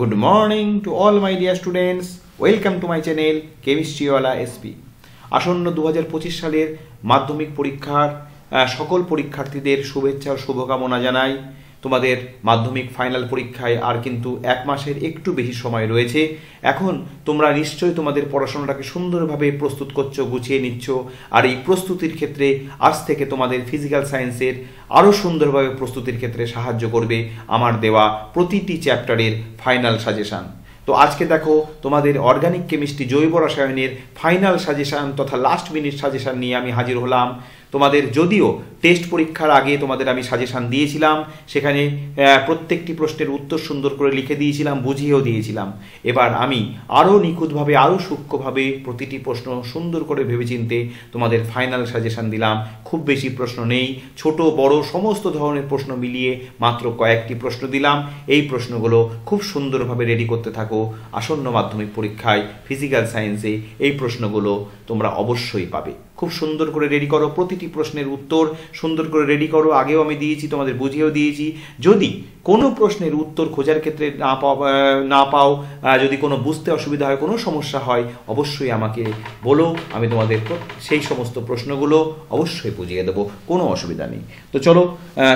Good morning to all my dear students. Welcome to my channel Chemistry-wala SP. আসন্ন 2025 সালের মাধ্যমিক পরীক্ষার সকল পরীক্ষার্থীদের শুভেচ্ছা ও শুভকামনা জানাই। তোমাদের মাধ্যমিক ফাইনাল পরীক্ষায় আর কিন্তু এক মাসের একটু বেশি সময় রয়েছে। এখন তোমরা নিশ্চয়ই তোমাদের পড়াশোনাটাকে সুন্দরভাবে প্রস্তুত করছো, গুছিয়ে নিচ্ছ। আর এই প্রস্তুতির ক্ষেত্রে আজ থেকে তোমাদের ফিজিক্যাল সায়েন্সের আরও সুন্দরভাবে প্রস্তুতির ক্ষেত্রে সাহায্য করবে আমার দেওয়া প্রতিটি চ্যাপ্টারের ফাইনাল সাজেশান। তো আজকে দেখো তোমাদের অর্গানিক কেমিস্ট্রি জৈব রসায়নের ফাইনাল সাজেশান তথা লাস্ট মিনিট সাজেশান নিয়ে আমি হাজির হলাম। তোমাদের যদিও টেস্ট পরীক্ষার আগে তোমাদের আমি সাজেশান দিয়েছিলাম, সেখানে প্রত্যেকটি প্রশ্নের উত্তর সুন্দর করে লিখে দিয়েছিলাম, বুঝিয়েও দিয়েছিলাম। এবার আমি আরও নিখুঁতভাবে আরও সূক্ষ্মভাবে প্রতিটি প্রশ্ন সুন্দর করে ভেবেচিন্তে তোমাদের ফাইনাল সাজেশান দিলাম। খুব বেশি প্রশ্ন নেই, ছোট বড় সমস্ত ধরনের প্রশ্ন মিলিয়ে মাত্র কয়েকটি প্রশ্ন দিলাম। এই প্রশ্নগুলো খুব সুন্দরভাবে রেডি করতে থাকো। আসন্ন মাধ্যমিক পরীক্ষায় ফিজিক্যাল সায়েন্সে এই প্রশ্নগুলো তোমরা অবশ্যই পাবে। খুব সুন্দর করে রেডি করো, প্রতিটি প্রশ্নের উত্তর সুন্দর করে রেডি করো। আগেও আমি দিয়েছি, তোমাদের বুঝিয়েও দিয়েছি। যদি কোনো প্রশ্নের উত্তর খোঁজার ক্ষেত্রে না পাও, যদি কোনো বুঝতে অসুবিধা হয়, কোনো সমস্যা হয়, অবশ্যই আমাকে বলো। আমি তোমাদের সেই সমস্ত প্রশ্নগুলো অবশ্যই বুঝিয়ে দেবো, কোনো অসুবিধা নেই। তো চলো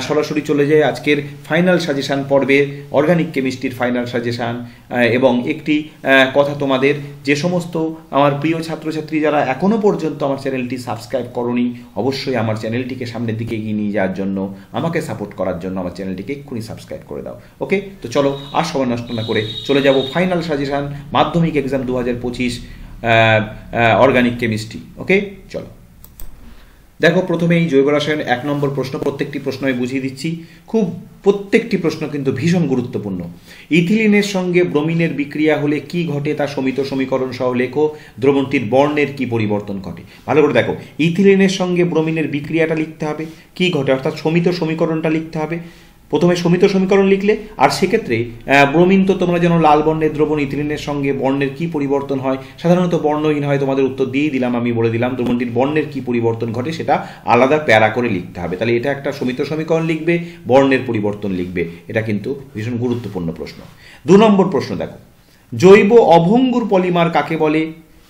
সরাসরি চলে যাই আজকের ফাইনাল সাজেশান পর্বে, অর্গানিক কেমিস্ট্রির ফাইনাল সাজেশান। এবং একটি কথা, তোমাদের যে সমস্ত আমার প্রিয় ছাত্রছাত্রী যারা এখনও পর্যন্ত আমার চ্যানেলটি সাবস্ক্রাইব করোনি, অবশ্যই আমার চ্যানেলটিকে সামনের দিকে এগিয়ে নিয়ে যাওয়ার জন্য, আমাকে সাপোর্ট করার জন্য আমার চ্যানেলটিকে এক্ষুনি সাবস্ক্রাইব করে দাও। ওকে, তো চলো আর সময় নষ্ট না করে চলে যাব ফাইনাল সাজেশান মাধ্যমিক এক্সাম 2025 অর্গানিক কেমিস্ট্রি। ওকে, চলো দেখো প্রথমেই জৈব রসায়ন 1 নম্বর প্রশ্ন। প্রত্যেকটি প্রশ্ন আমি বুঝিয়ে দিচ্ছি, প্রত্যেকটি প্রশ্ন কিন্তু ভীষণ গুরুত্বপূর্ণ। ইথিলিনের সঙ্গে ব্রোমিনের বিক্রিয়া হলে কি ঘটে তা সমিত সমীকরণ সহ লেখো। দ্রবণটির বর্ণের কি পরিবর্তন ঘটে? ভালো করে দেখো, ইথিলিনের সঙ্গে ব্রোমিনের বিক্রিয়াটা লিখতে হবে, কি ঘটে অর্থাৎ সমিত সমীকরণটা লিখতে হবে। প্রথমে সমিত সমীকরণ লিখলে, আর সেক্ষেত্রে ব্রোমিন তো তোমরা যেন লাল বর্ণের দ্রবণ, ইথিলিনের সঙ্গে বর্ণের কি পরিবর্তন হয়? সাধারণত বর্ণহীন হয়, তোমাদের উত্তর দিয়েই দিলাম, আমি বলে দিলাম দ্রবণটির বর্ণের কি পরিবর্তন ঘটে সেটা আলাদা প্যারা করে লিখতে হবে। তাহলে এটা একটা সমিত সমীকরণ লিখবে, বর্ণের পরিবর্তন লিখবে। এটা কিন্তু ভীষণ গুরুত্বপূর্ণ প্রশ্ন। 2 নম্বর প্রশ্ন দেখো, জৈব অভঙ্গুর পলিমার কাকে বলে?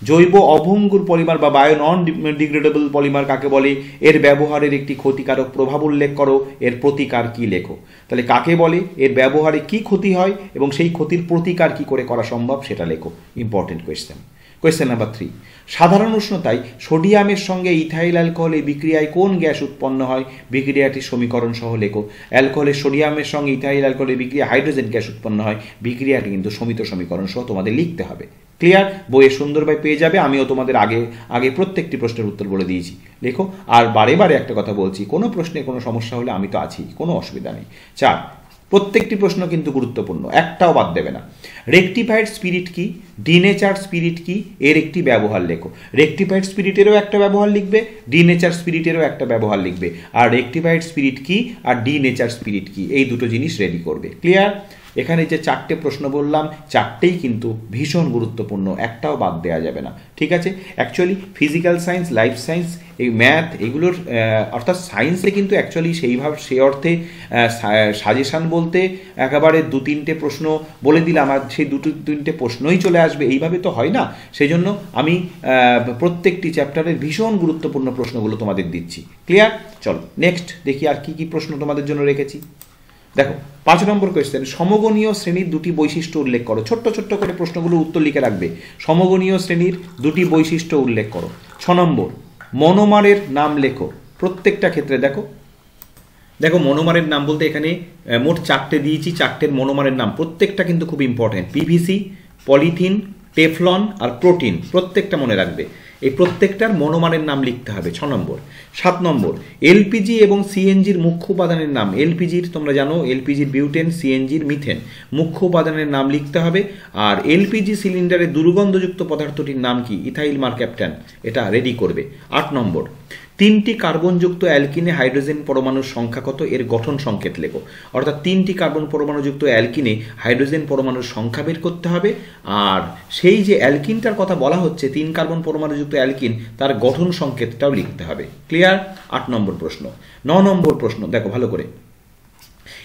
জৈব অভঙ্গুর পলিমার বা বায়ো নন ডিগ্রেডেবল পলিমার কাকে বলে? এর ব্যবহারের একটি ক্ষতিকারক প্রভাব উল্লেখ করো, এর প্রতিকার কি লেখো। তাহলে কাকে বলে, এর ব্যবহারে কি ক্ষতি হয় এবং সেই ক্ষতির প্রতিকার কি করে করা সম্ভব সেটা লেখো। Important question. কোয়েশ্চেন নাম্বার 3, সাধারণ উষ্ণতায় সোডিয়ামের সঙ্গে ইথাইল অ্যালকোহল এই বিক্রিয়ায় কোন গ্যাস উৎপন্ন হয়? বিক্রিয়াটির সমীকরণ সহ লেখো। অ্যালকোহলের সোডিয়ামের সঙ্গে ইথাইল অ্যালকোহলের বিক্রিয়া হাইড্রোজেন গ্যাস উৎপন্ন হয়। বিক্রিয়াটি কিন্তু সমিত সমীকরণ সহ তোমাদের লিখতে হবে। ক্লিয়ার? বইয়ে সুন্দরভাবে পেয়ে যাবে। আমিও তোমাদের আগে প্রত্যেকটি প্রশ্নের উত্তর বলে দিয়েছি, লেখো। আর বারে বারে একটা কথা বলছি, কোনো প্রশ্নে কোনো সমস্যা হলে আমি তো আছি, কোনো অসুবিধা নেই। 4, প্রত্যেকটি প্রশ্ন কিন্তু গুরুত্বপূর্ণ, একটাও বাদ দেবে না। রেকটিফাইড স্পিরিট কি? ডিনেচার স্পিরিট কি? এর একটি ব্যবহার লেখো। রেকটিফাইড স্পিরিটেরও একটা ব্যবহার লিখবে, ডিনেচার স্পিরিটেরও একটা ব্যবহার লিখবে। আর রেকটিফাইড স্পিরিট কি আর ডিনেচার স্পিরিট কি, এই দুটো জিনিস রেডি করবে। ক্লিয়ার? এখানে যে 4টে প্রশ্ন বললাম, 4টেই কিন্তু ভীষণ গুরুত্বপূর্ণ, একটাও বাদ দেওয়া যাবে না। ঠিক আছে? Actually physical science, life science, এই ম্যাথ, এগুলোর অর্থাৎ সায়েন্সে কিন্তু অ্যাকচুয়ালি সেই অর্থে সাজেশান বলতে একেবারে 2-3টে প্রশ্ন বলে দিলাম আর সেই 2-3টে প্রশ্নই চলে আসবে, এইভাবে তো হয় না। সেই জন্য আমি প্রত্যেকটি চ্যাপ্টারের ভীষণ গুরুত্বপূর্ণ প্রশ্নগুলো তোমাদের দিচ্ছি। ক্লিয়ার? চলো নেক্সট দেখি আর কি প্রশ্ন তোমাদের জন্য রেখেছি। দেখো 5 নম্বর কোয়েশ্চেন, সমগণীয় শ্রেণীর 2টি বৈশিষ্ট্য উল্লেখ করো। ছোট্ট ছোট্ট করে প্রশ্নগুলো উত্তর লিখে রাখবে। সমগণীয় শ্রেণীর 2টি বৈশিষ্ট্য উল্লেখ করো। 6 নম্বর, মনোমারের নাম লেখো। প্রত্যেকটা ক্ষেত্রে দেখো মনোমারের নাম বলতে এখানে মোট 4টে দিয়েছি, 4টের মনোমারের নাম প্রত্যেকটা কিন্তু খুব ইম্পর্টেন্ট। পিভিসি, পলিথিন, টেফলন আর প্রোটিন, প্রত্যেকটা মনে রাখবে। এই প্রত্যেকটার মনোমারের নাম লিখতে হবে। 6 নম্বর। 7 নম্বর, এলপিজি এবং সিএনজির মুখ্য উপাদানের নাম। এলপিজির তোমরা জানো, এলপিজির বিউটেন, সিএনজির মিথেন। মুখ্য উপাদানের নাম লিখতে হবে। আর এলপিজি সিলিন্ডারের দুর্গন্ধযুক্ত পদার্থটির নাম কি? ইথাইল মারক্যাপটান। এটা রেডি করবে। 8 নম্বর, 3টি কার্বনযুক্ত অ্যালকিনে হাইড্রোজেন পরমাণুর সংখ্যা কত? এর গঠন সংকেত লেখো। অর্থাৎ 3টি কার্বন পরমাণুযুক্ত অ্যালকিনে হাইড্রোজেন পরমাণুর সংখ্যা বের করতে হবে। আর সেই যে অ্যালকিনটার কথা বলা হচ্ছে, 3 কার্বন পরমাণুযুক্ত অ্যালকিন, তার গঠন সংকেতটাও লিখতে হবে। ক্লিয়ার? 8 নম্বর প্রশ্ন। 9 নম্বর প্রশ্ন দেখো ভালো করে,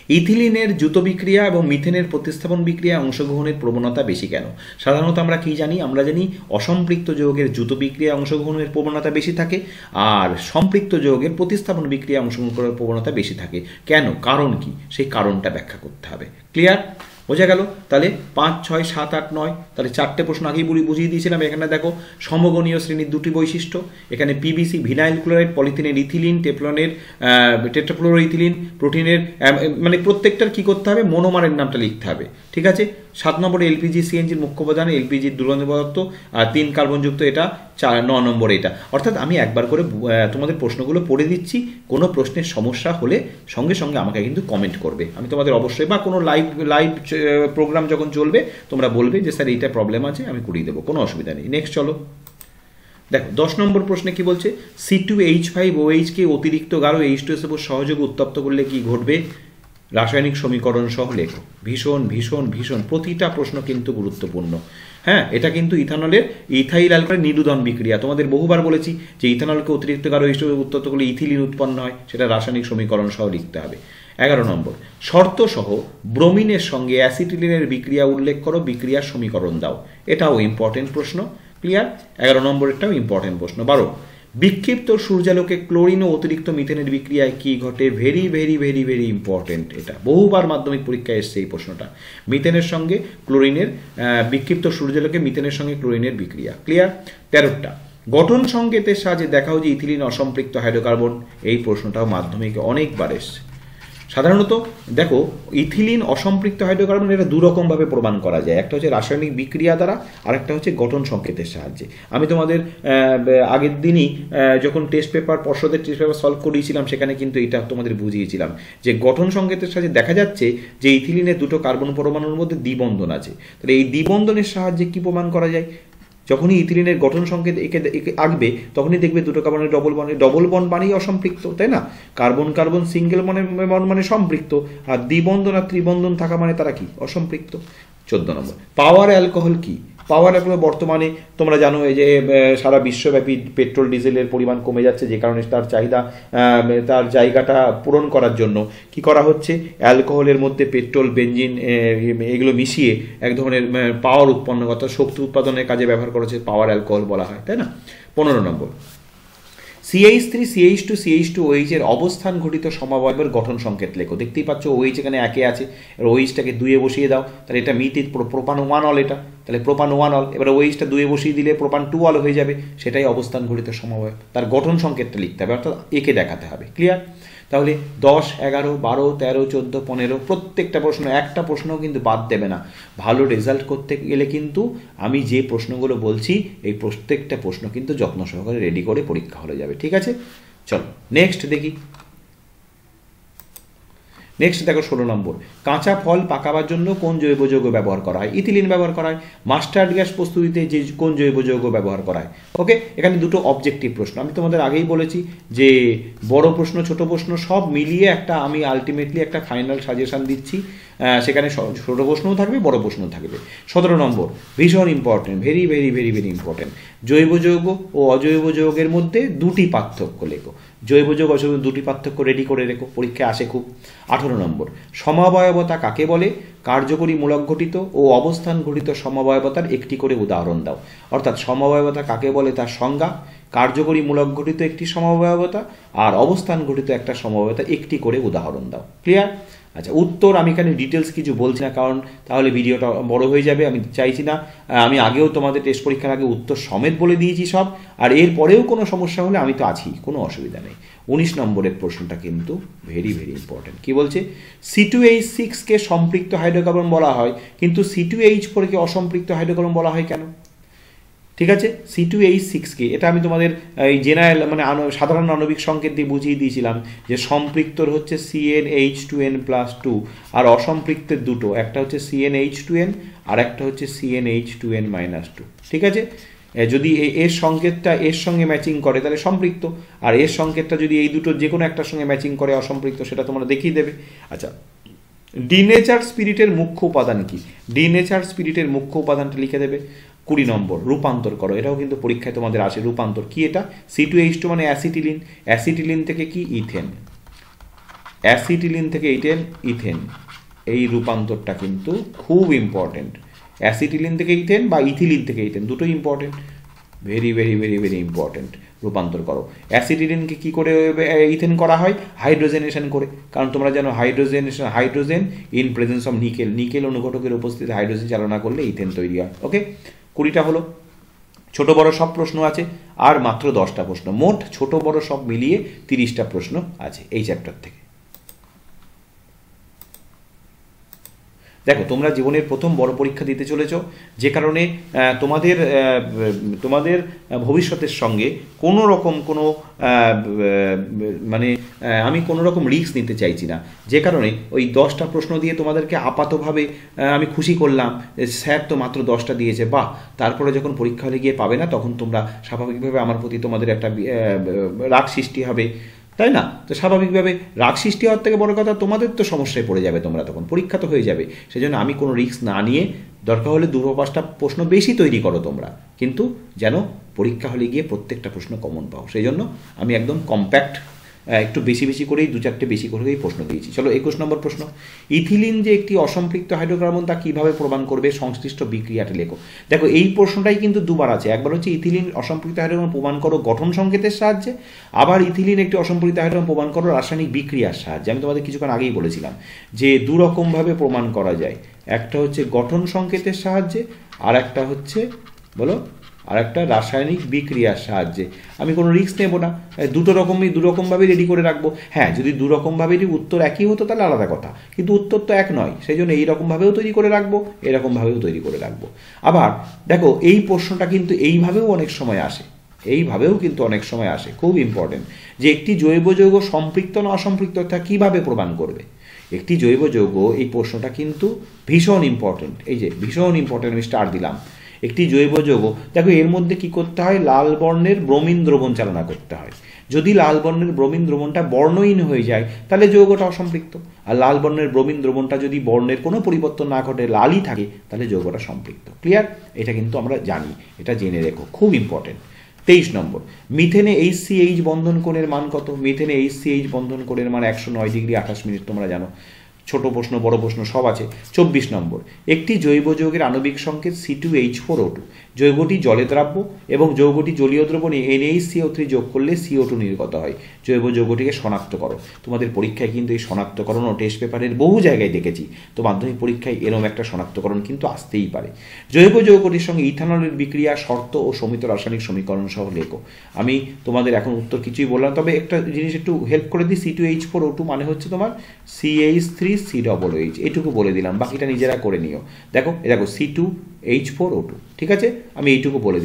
ইথিলিনের দ্রুত বিক্রিয়া এবং মিথেনের প্রতিস্থাপন বিক্রিয়ায় অংশগ্রহণের প্রবণতা বেশি কেন? সাধারণত আমরা কি জানি? আমরা জানি অসম্পৃক্ত যৌগের দ্রুত বিক্রিয়া অংশগ্রহণের প্রবণতা বেশি থাকে, আর সম্পৃক্ত যৌগের প্রতিস্থাপন বিক্রিয়া অংশগ্রহণ করার প্রবণতা বেশি থাকে। কেন? কারণ কি? সেই কারণটা ব্যাখ্যা করতে হবে। ক্লিয়ার? বোঝা গেল? তাহলে 5, 6, 7, 8, 9, তাহলে 4টে প্রশ্ন আগেই বুঝিয়ে দিয়েছিলাম। এখানে দেখো সমগণীয় শ্রেণীর দুটি বৈশিষ্ট্য, এখানে পিবিসি ভিনাইল ক্লোরাইড, পলিথিনের ইথিলিন, টেফলনের টেট্রাফ্লোরোইথিলিন, প্রোটিনের, মানে প্রত্যেকটার কি করতে হবে? মনোমারের নামটা লিখতে হবে। ঠিক আছে? 7 নম্বরে এলপিজি সিএনজির মুখ্য উপাদান, এলপিজির দুর্গন্ধ পদার্থ, আর 3 কার্বনযুক্ত এটা, 9 নম্বরে এটা। অর্থাৎ আমি একবার করে তোমাদের প্রশ্নগুলো পড়ে দিচ্ছি, কোনো প্রশ্নের সমস্যা হলে সঙ্গে সঙ্গে আমাকে কিন্তু কমেন্ট করবে। আমি তোমাদের অবশ্যই, বা কোনো লাইভ প্রোগ্রাম যখন চলবে তোমরা বলবে যে স্যার এইটা প্রবলেম আছে, আমি করিয়ে দেবো, কোনো অসুবিধা নেই। নেক্সট চলো দেখো 10 নম্বর প্রশ্নে কি বলছে? C2H5OH কে অতিরিক্ত গাঢ় H2SO4 সহযোগে উত্তপ্ত করলে কি ঘটবে? রাসায়নিক সমীকরণ সহ লেখো। ভীষণ ভীষণ ভীষণ প্রতিটা প্রশ্ন কিন্তু গুরুত্বপূর্ণ। হ্যাঁ, এটা কিন্তু ইথানলের ইথাইল অ্যালকোহলের নিরুদন বিক্রিয়া। তোমাদের বহুবার বলেছি যে ইথানলকে অতিরিক্ত গাঢ় H2SO4 উত্তপ্ত করলে ইথিলিন উৎপন্ন হয়, সেটা রাসায়নিক সমীকরণ সহ লিখতে হবে। 11 নম্বর, শর্ত সহ ব্রোমিনের সঙ্গে অ্যাসিটিলিনের বিক্রিয়া উল্লেখ করো, বিক্রিয়ার সমীকরণ দাও। এটাও ইম্পর্টেন্ট প্রশ্ন। ক্লিয়ার? 11 নম্বরেরটাও ইম্পর্টেন্ট প্রশ্ন। 12, বিক্ষিপ্ত সূর্যালোকে ক্লোরিন ও অতিরিক্ত মিথেনের বিক্রিয়ায় কি ঘটে? Very very very very important. এটা বহুবার মাধ্যমিক পরীক্ষায় এসছে এই প্রশ্নটা। মিথেনের সঙ্গে ক্লোরিনের, বিক্ষিপ্ত সূর্যালোকে মিথেনের সঙ্গে ক্লোরিনের বিক্রিয়া। ক্লিয়ার? 13টা, গঠন সংকেতের সাহায্যে দেখাও যে ইথিলিন অসম্পৃক্ত হাইড্রোকার্বন। এই প্রশ্নটাও মাধ্যমিকে অনেকবার এসছে। সাধারণত দেখো, ইথিলিন অসম্পৃক্ত হাইড্রোকার্বন এটা দুরকমভাবে প্রমাণ করা যায়। একটা হচ্ছে রাসায়নিক বিক্রিয়া দ্বারা, আর একটা হচ্ছে গঠন সংকেতের সাহায্যে। আমি তোমাদের আগের দিনই যখন পর্ষদের টেস্ট পেপার সলভ করিয়েছিলাম, সেখানে কিন্তু এটা তোমাদের বুঝিয়েছিলাম যে গঠন সংকেতের সাহায্যে দেখা যাচ্ছে যে ইথিলিনের দুটো কার্বন পরমাণুর মধ্যে দ্বিবন্ধন আছে। তাহলে এই দ্বিবন্ধনের সাহায্যে কি প্রমাণ করা যায়? যখনই ইথিলিনের গঠন সংকেত একে আঁকবে, তখনই দেখবে দুটো কার্বনের ডবল বন্ড মানেই অসম্পৃক্ত, তাই না? কার্বন কার্বন সিঙ্গেল বন্ড মানে সম্পৃক্ত, আর দ্বিবন্ধন আর ত্রিবন্ধন থাকা মানে তারা কি? অসম্পৃক্ত। 14 নম্বর, পাওয়ার অ্যালকোহল কি? পাওয়ার অ্যালকোহল বর্তমানে তোমরা জানো যে সারা বিশ্বব্যাপী পেট্রোল ডিজেলের পরিমাণ কমে যাচ্ছে, যে কারণে তার চাহিদা, তার জায়গাটা পূরণ করার জন্য কি করা হচ্ছে? অ্যালকোহলের মধ্যে পেট্রোল, বেঞ্জিন এগুলো মিশিয়ে এক ধরনের পাওয়ার উৎপন্ন, অর্থাৎ শক্তি উৎপাদনের কাজে ব্যবহার করা হচ্ছে, পাওয়ার অ্যালকোহল বলা হয়, তাই না? 15 নম্বর, CH3, CH2, CH2OH এর অবস্থান ঘটিত সমবায়ের গঠন সংকেত লেখো। দেখতেই পাচ্ছ OH এখানে 1 আছে, এবার OH-টাকে 2 বসিয়ে দাও, তাহলে এটা প্রোপান 1 অল, এটা তাহলে প্রোপান 1 অল। এবার OH-টা 2 বসিয়ে দিলে প্রোপান 2 অল হয়ে যাবে, সেটাই অবস্থান ঘটিত সমবায়। তার গঠন সংকেতটা লিখতে হবে, অর্থাৎ একে দেখাতে হবে। ক্লিয়ার? তাহলে 10, 11, 12, 13, 14, 15 প্রত্যেকটা প্রশ্ন, একটা প্রশ্নও কিন্তু বাদ দেবে না। ভালো রেজাল্ট করতে গেলে কিন্তু আমি যে প্রশ্নগুলো বলছি, এই প্রত্যেকটা প্রশ্ন কিন্তু যত্ন সহকারে রেডি করে পরীক্ষা হলে যাবে। ঠিক আছে? চলো নেক্সট দেখি। নেক্সট দেখো 16 নম্বর, কাঁচা ফল পাকাবার জন্য কোন জৈব যৌগ ব্যবহার করা হয়? ইথিলিন ব্যবহার করা হয়। মাস্টার্ড গ্যাস প্রস্তুতিতে যে কোন জৈব যৌগ ব্যবহার করা হয়? ওকে, এখানে দুটো অবজেক্টিভ প্রশ্ন। আমি তোমাদের আগেই বলেছি যে বড় প্রশ্ন ছোট প্রশ্ন সব মিলিয়ে একটা আমি আলটিমেটলি একটা ফাইনাল সাজেশন দিচ্ছি। সেখানে ছোট প্রশ্নও থাকবে, বড় প্রশ্নও থাকবে। 17 নম্বর, ভীষণ important, very very very very important, জৈব যৌগ ও অজৈব যৌগের মধ্যে দুটি পার্থক্য লেখো। জৈব যৌগ অজৈব দুটি পার্থক্য রেডি করে রেখো, পরীক্ষায় আসে খুব। 18 নম্বর, সমবায়বতা কাকে বলে? কার্যকরী মূলক ঘটিত ও অবস্থান ঘটিত সমবায়বতার একটি করে উদাহরণ দাও। অর্থাৎ সমবায়বতা কাকে বলে তার সংজ্ঞা, কার্যকরী মূলক ঘটিত একটি সমবায়বতা, আর অবস্থান ঘটিত একটা সমবায়বতা একটি করে উদাহরণ দাও। ক্লিয়ার? আচ্ছা, উত্তর আমি এখানে ডিটেলস কিছু বলছি না, কারণ তাহলে ভিডিওটা বড় হয়ে যাবে, আমি চাইছি না। আমি আগেও তোমাদের টেস্ট পরীক্ষার আগে উত্তর সমেত বলে দিয়েছি সব, আর এর পরেও কোনো সমস্যা হলে আমি তো আছি, কোনো অসুবিধা নেই। 19 নম্বরের প্রশ্নটা কিন্তু ভেরি ভেরি ইম্পর্টেন্ট। কি বলছে? C2H6 কে সম্পৃক্ত হাইড্রোকার্বন বলা হয়, কিন্তু C2H4 কে অসম্পৃক্ত হাইড্রোকার্বন বলা হয় কেন? ঠিক আছে, C2H6 কে, এটা আমি তোমাদের এই জেনারেল মানে সাধারণ আণবিক সংকেত দিয়ে বুঝিয়ে দিয়েছিলাম যে সম্পৃক্তর হচ্ছে CnH2n+2, আর অসম্পৃক্তের দুটো, একটা হচ্ছে CnH2n আর একটা হচ্ছে CnH2n-2। ঠিক আছে? যদি এর সংকেতটা এর সঙ্গে ম্যাচিং করে তাহলে সম্পৃক্ত, আর এর সংকেতটা যদি এই দুটো যে কোনো একটার সঙ্গে ম্যাচিং করে অসম্পৃক্ত, সেটা তোমরা দেখিয়ে দেবে। আচ্ছা, ডিনেচার স্পিরিটের মুখ্য উপাদান কি? ডিনেচার স্পিরিটের মুখ্য উপাদানটা লিখে দেবে। 20 নম্বর, রূপান্তর করো। এটাও কিন্তু পরীক্ষায় তোমাদের আসে, রূপান্তর কি? এটা C2H2 মানে অ্যাসিটিলিন, অ্যাসিটিলিন থেকে কি? ইথেন। অ্যাসিটিলিন থেকে ইথেন এই রূপান্তরটা কিন্তু খুব ইম্পর্টেন্ট। অ্যাসিটিলিন থেকে ইথেন বা ইথিলিন থেকে ইথেন দুটোই important, very very very very important. রূপান্তর করো। অ্যাসিটিলিনকে কী করে ইথেন করা হয়? হাইড্রোজেনেশন করে। কারণ তোমরা জানো hydrogen in presence of nickel অনুঘটকের উপস্থিতি হাইড্রোজেন চালনা করলে ইথেন তৈরি হয়। ওকে, 20টা হলো। ছোট বড় সব প্রশ্ন আছে, আর মাত্র 10টা প্রশ্ন। মোট ছোট বড় সব মিলিয়ে 30টা প্রশ্ন আছে এই চ্যাপ্টার থেকে। দেখো, তোমরা জীবনের প্রথম বড় পরীক্ষা দিতে চলেছ, যে কারণে তোমাদের ভবিষ্যতের সঙ্গে কোনো রকম আমি কোনো রকম রিস্ক নিতে চাইছি না। যে কারণে ওই 10টা প্রশ্ন দিয়ে তোমাদেরকে আপাতভাবে আমি খুশি করলাম, স্যার তো মাত্র 10টা দিয়েছে, বাহ। তারপরে যখন পরীক্ষা হলে গিয়ে পাবে না, তখন তোমরা স্বাভাবিকভাবে আমার প্রতি তোমাদের একটা রাগ সৃষ্টি হবে, তাই না? তো স্বাভাবিকভাবে রাগ সৃষ্টি হওয়ার থেকে বড় কথা, তোমাদের তো সমস্যায় পড়ে যাবে, তোমরা তখন পরীক্ষা তো হয়ে যাবে। সেই জন্য আমি কোনো রিস্ক না নিয়ে, দরকার হলে 2-5টা প্রশ্ন বেশি তৈরি করো তোমরা, কিন্তু যেন পরীক্ষা হলে গিয়ে প্রত্যেকটা প্রশ্ন কমন পাও। সেই জন্য আমি একদম কম্প্যাক্ট একটু বেশি বেশি করেই 2-4টে বেশি করেই প্রশ্ন দিয়েছি। চলো 21 নম্বর প্রশ্ন। ইথিলিন যে একটি অসম্পৃক্ত হাইড্রোকার্বন তা কীভাবে প্রমাণ করবে? সংশ্লিষ্ট বিক্রিয়াটি লেখো। দেখো, এই প্রশ্নটাই কিন্তু দুবার আছে। একবার হচ্ছে ইথিলিন অসম্পৃক্ত হাইড্রোকার্বন প্রমাণ করো গঠন সংকেতের সাহায্যে, আবার ইথিলিন একটি অসম্পৃক্ত হাইড্রোকার্বন প্রমাণ করো রাসায়নিক বিক্রিয়ার সাহায্যে। আমি তোমাদের কিছুক্ষণ আগেই বলেছিলাম যে দুরকমভাবে প্রমাণ করা যায়। একটা হচ্ছে গঠন সংকেতের সাহায্যে, আর একটা হচ্ছে আর একটা রাসায়নিক বিক্রিয়ার সাহায্যে। আমি কোনো রিস্ক নেব না, দুরকমভাবে রেডি করে রাখবো। হ্যাঁ, যদি দুরকমভাবে উত্তর একই হতো তাহলে আলাদা কথা, কিন্তু উত্তর তো এক নয়, সেই জন্য এইরকমভাবেও তৈরি করে রাখবো, এরকমভাবেও তৈরি করে রাখবো। আবার দেখো, এই প্রশ্নটা কিন্তু এইভাবেও অনেক সময় আসে, খুব ইম্পর্টেন্ট, যে একটি জৈব যৌগ সম্পৃক্ত না অসম্পৃক্ত তা কীভাবে প্রমাণ করবে? একটি জৈব যৌগ, এই প্রশ্নটা কিন্তু ভীষণ ইম্পর্টেন্ট। এই যে ভীষণ ইম্পর্টেন্ট, আমি স্টার দিলাম। একটি জৈব যৌগ, দেখো এর মধ্যে কি করতে হয়? লাল বর্ণের ব্রোমিন দ্রবণ চালনা করতে হয়। যদি লাল বর্ণের ব্রোমিন দ্রবণটা বর্ণহীন হয়ে যায় তাহলে যৌগটা অসম্পৃক্ত, আর লাল বর্ণের ব্রোমিন দ্রবণটা যদি বর্ণের কোনো পরিবর্তন না ঘটে, লালই থাকে, তাহলে যৌগটা সম্পৃক্ত। ক্লিয়ার? এটা কিন্তু আমরা জানি, এটা জেনে রেখো, খুব ইম্পর্টেন্ট। 23 নম্বর। মিথেনে HCH বন্ধন কোণের মান কত? মিথেনে HCH বন্ধন কোণের মান 109 ডিগ্রি 28 মিনিট, তোমরা জানো। ছোট প্রশ্ন বড় প্রশ্ন সব আছে। 24 নম্বর। একটি জৈব যৌগের আণবিক সংকেত C2H4O2। যৌগটি জলে দ্রাব্য এবং যৌগটি জলীয় দ্রবণে NaCO3 যোগ করলে CO2 নির্গত হয়। জৈব যৌগটিকে শনাক্ত করো। তোমাদের পরীক্ষায় কিন্তু এই শনাক্তকরণ ও টেস্ট পেপারের বহু জায়গায় দেখেছি, তো মাধ্যমিক পরীক্ষায় এরম একটা শনাক্তকরণ কিন্তু আসতেই পারে। জৈব যৌগটির সঙ্গে ইথানলের বিক্রিয়া শর্ত ও সমিত রাসায়নিক সমীকরণ সহ লেখো। আমি তোমাদের এখন উত্তর কিছুই বললাম, তবে একটা জিনিস একটু হেল্প করে দিই। C2H4O2 মানে হচ্ছে তোমার CH3COOH, এইটুকু বলে দিলাম, বাকিটা নিজেরা করে নিও। দেখো C2H4O2, ঠিক আছে? আমি এইটুকু বলে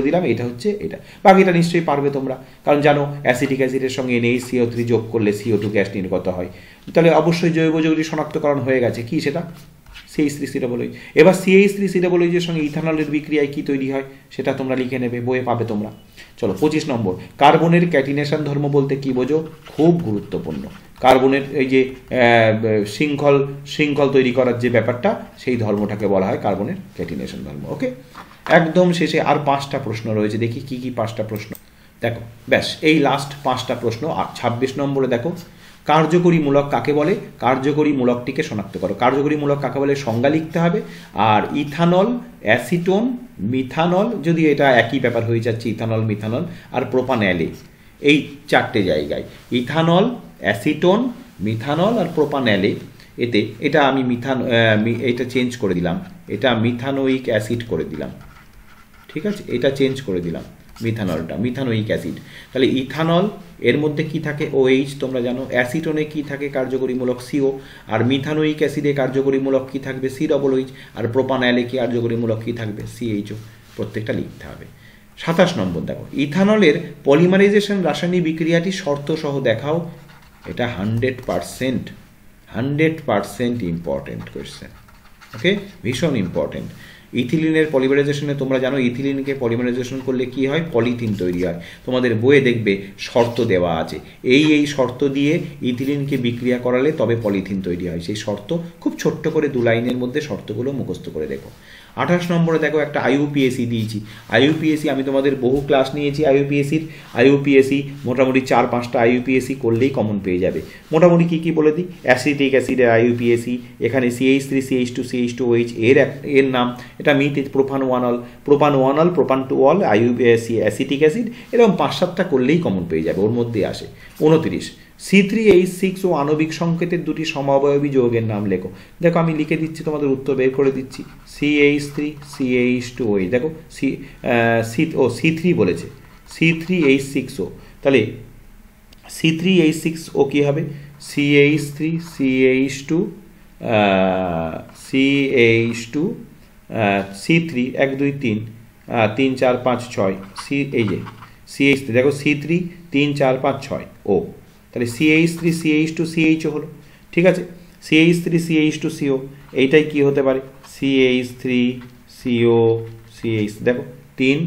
দিলাম, এটা হচ্ছে এটা, বাকিটা নিশ্চয়ই পারবে তোমরা, কারণ জানো অ্যাসিটিক অ্যাসিডের সঙ্গে NaCO3 যোগ করলে CO2 গ্যাস নির্গত হয়। তাহলে অবশ্যই জৈব যৌগটি শনাক্তকরণ হয়ে গেছে। কি সেটা? CH3COOH। এবার CH3COOH এর সঙ্গে ইথানলের বিক্রিয়ায় কি তৈরি হয় সেটা তোমরা লিখে নেবে, বইয়ে পাবে তোমরা। চলো 25 নম্বর। কার্বনের ক্যাটিনেশন ধর্ম বলতে কি বোঝো? খুব গুরুত্বপূর্ণ। কার্বনের এই যে শৃঙ্খল তৈরি করার যে ব্যাপারটা, সেই ধর্মটাকে বলা হয় কার্বনের ক্যাটিনেশন ধর্ম। ওকে, একদম শেষে আর 5টা প্রশ্ন রয়েছে, দেখি কি কি 5টা প্রশ্ন। দেখো, ব্যাস এই লাস্ট 5টা প্রশ্ন। 26 নম্বরে দেখো, কার্যকরী মূলক কাকে বলে? কার্যকরী মূলকটিকে শনাক্ত করো। কার্যকরী মূলক কাকে বলে সংজ্ঞা লিখতে হবে। আর ইথানল, অ্যাসিটোন, মিথানল, যদি এটা একই ব্যাপার হয়ে যাচ্ছে, ইথানল, মিথানল আর প্রোপানলে, এই 4টে জায়গায় ইথানল, অ্যাসিটোন, মিথানল আর প্রোপানলে, এটা আমি এটা চেঞ্জ করে দিলাম, এটা মিথানোইক অ্যাসিড করে দিলাম, ঠিক আছে? এটা চেঞ্জ করে দিলাম, মিথানোইক অ্যাসিড। তাহলে ইথানল এর মধ্যে কি থাকে? OH, তোমরা জানো। অ্যাসিটোনে কি থাকে? কার্যকরীমূলক CO। আর মিথানোইক অ্যাসিডে কার্যকরীমূলক কি থাকবে? COOH। আর প্রোপানলে কি কার্যকরীমূলক কি থাকবে? CHO। প্রত্যেকটা লিখতে হবে। 27 নম্বর দেখো, ইথানলের পলিমারাইজেশন রাসায়নিক বিক্রিয়াটি শর্ত সহ দেখাও। এটা 100% ইম্পর্টেন্ট কোয়েশ্চেন। ওকে, ভীষণ ইম্পর্টেন্ট। ইথিলিনের পলিমারাইজেশনে তোমরা জানো, ইথিলিনকে পলিমারাইজেশন করলে কি হয়? পলিথিন তৈরি হয়। তোমাদের বইয়ে দেখবে শর্ত দেওয়া আছে, এই শর্ত দিয়ে ইথিলিনকে বিক্রিয়া করালে তবে পলিথিন তৈরি হয়। সেই শর্ত খুব ছোট্ট করে 2 লাইনের মধ্যে শর্তগুলো মুখস্থ করে রেখো। 28 নম্বরে দেখো একটা IUPAC দিয়েছি। IUPAC আমি তোমাদের বহু ক্লাস নিয়েছি IUPACর। IUPAC মোটামুটি 4-5টা IUPAC করলেই কমন পেয়ে যাবে। মোটামুটি কী কী বলে দিই, অ্যাসিটিক অ্যাসিডের IUPAC, এখানে CH3 CH2 CH2OH এর নাম, এটা মিথ প্রোপানোয়ানল, প্রোপান-2-অল IUPAC অ্যাসিটিক অ্যাসিড, এরকম 5-7টা করলেই কমন পেয়ে যাবে, ওর মধ্যে আসে। 29 C3H6 ও আণবিক সংকেতের দুটি সমঅবয়বী যৌগের নাম লেখো। দেখো আমি লিখে দিচ্ছি, তোমাদের উত্তর বের করে দিচ্ছি। CH3 CH2OH, দেখো C3 বলেছে, C3H6O, তাহলে C3H6O কী হবে, CH3 CH2 CH2 C3 1 2 3 3 4 5 6 এই যে CH3, দেখো C3 3 4 5 6 ও, তাহলে CH3 CH2 CHO হলো, ঠিক আছে। CH3 CH2 CO, এইটাই কি হতে পারে, CH3 CO CH, দেখো 3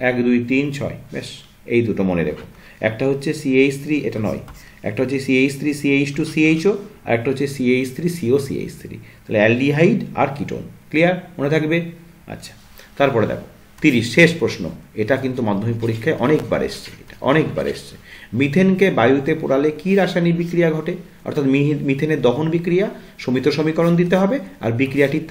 1 2 3 6, বেশ এই দুটো মনে রেখো। একটা হচ্ছে CH3, এটা নয়, একটা হচ্ছে CH3 CH2 CHO, আর একটা হচ্ছে CH3 CO CH3, তাহলে অ্যালডিহাইড আর কিটোন। ক্লিয়ার, মনে থাকবে? আচ্ছা, তারপরে দেখো 30 শেষ প্রশ্ন, এটা কিন্তু মাধ্যমিক পরীক্ষায় অনেকবার এসছে, এটা অনেকবার এসছে। মিথেনকে বায়ুতে পোড়ালে কী রাসায়নিক বিক্রিয়া ঘটে? অর্থাৎ মিথেনের দহন বিক্রিয়া, সমিত সমীকরণ দিতে হবে, আর বিক্রিয়াটির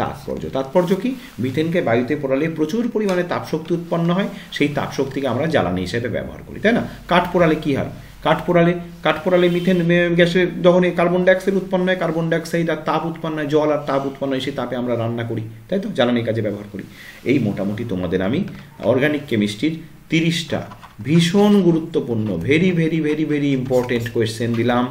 তাৎপর্য কি? মিথেনকে বায়ুতে পোড়ালে প্রচুর পরিমাণে তাপশক্তি উৎপন্ন হয়, সেই তাপশক্তিকে আমরা জ্বালানি হিসেবে ব্যবহার করি, তাই না? কাঠ পোড়ালে কী হয়? কাঠ পোড়ালে মিথেন গ্যাসের দহনে কার্বন ডাইঅক্সাইড উৎপন্ন হয়, কার্বন ডাইঅক্সাইড আর তাপ উৎপন্ন হয়, জল আর তাপ উৎপন্ন হয়, সেই তাপে আমরা রান্না করি, তাই তো, জ্বালানির কাজে ব্যবহার করি। এই মোটামুটি তোমাদের আমি অর্গানিক কেমিস্ট্রির 30টা ভীষণ গুরুত্বপূর্ণ, very very very very important question দিলাম,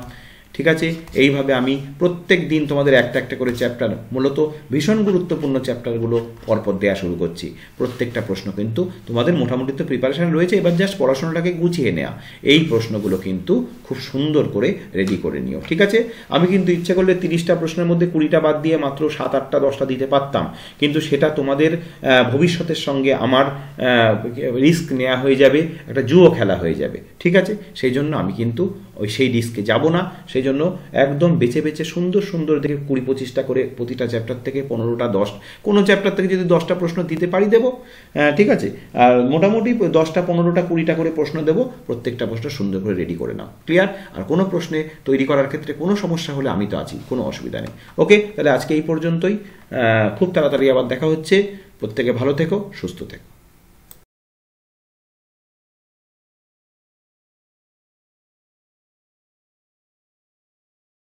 ঠিক আছে। এইভাবে আমি প্রত্যেক দিন তোমাদের একটা একটা করে চ্যাপ্টার, মূলত ভীষণ গুরুত্বপূর্ণ চ্যাপ্টারগুলো পরপর দেওয়া শুরু করছি। প্রত্যেকটা প্রশ্ন কিন্তু তোমাদের মোটামুটি তো প্রিপারেশান রয়েছে, এবার জাস্ট পড়াশোনাটাকে গুছিয়ে নেওয়া। এই প্রশ্নগুলো কিন্তু খুব সুন্দর করে রেডি করে নিও, ঠিক আছে। আমি কিন্তু ইচ্ছে করলে 30টা প্রশ্নের মধ্যে 20টা বাদ দিয়ে মাত্র 7 8টা 10টা দিতে পারতাম, কিন্তু সেটা তোমাদের ভবিষ্যতের সঙ্গে আমার রিস্ক নেওয়া হয়ে যাবে, একটা জুয়ো খেলা হয়ে যাবে, ঠিক আছে। সেই জন্য আমি কিন্তু সেই রিস্কে যাব না। সেই জন্য একদম বেছে বেছে সুন্দর সুন্দর দেখে 20-25টা করে প্রতিটা চ্যাপ্টার থেকে 15টা 10, কোনো চ্যাপ্টার থেকে যদি 10টা প্রশ্ন দিতে পারি দেবো, ঠিক আছে। আর মোটামুটি 10টা 15টা 20টা করে প্রশ্ন দেবো, প্রত্যেকটা প্রশ্ন সুন্দর করে রেডি করে নাও, ক্লিয়ার। আর কোনো প্রশ্নে তৈরি করার ক্ষেত্রে কোনো সমস্যা হলে আমি তো আছি, কোনো অসুবিধা নেই। ওকে, তাহলে আজকে এই পর্যন্তই, খুব তাড়াতাড়ি আবার দেখা হচ্ছে। প্রত্যেকে ভালো থেকো, সুস্থ থেকো।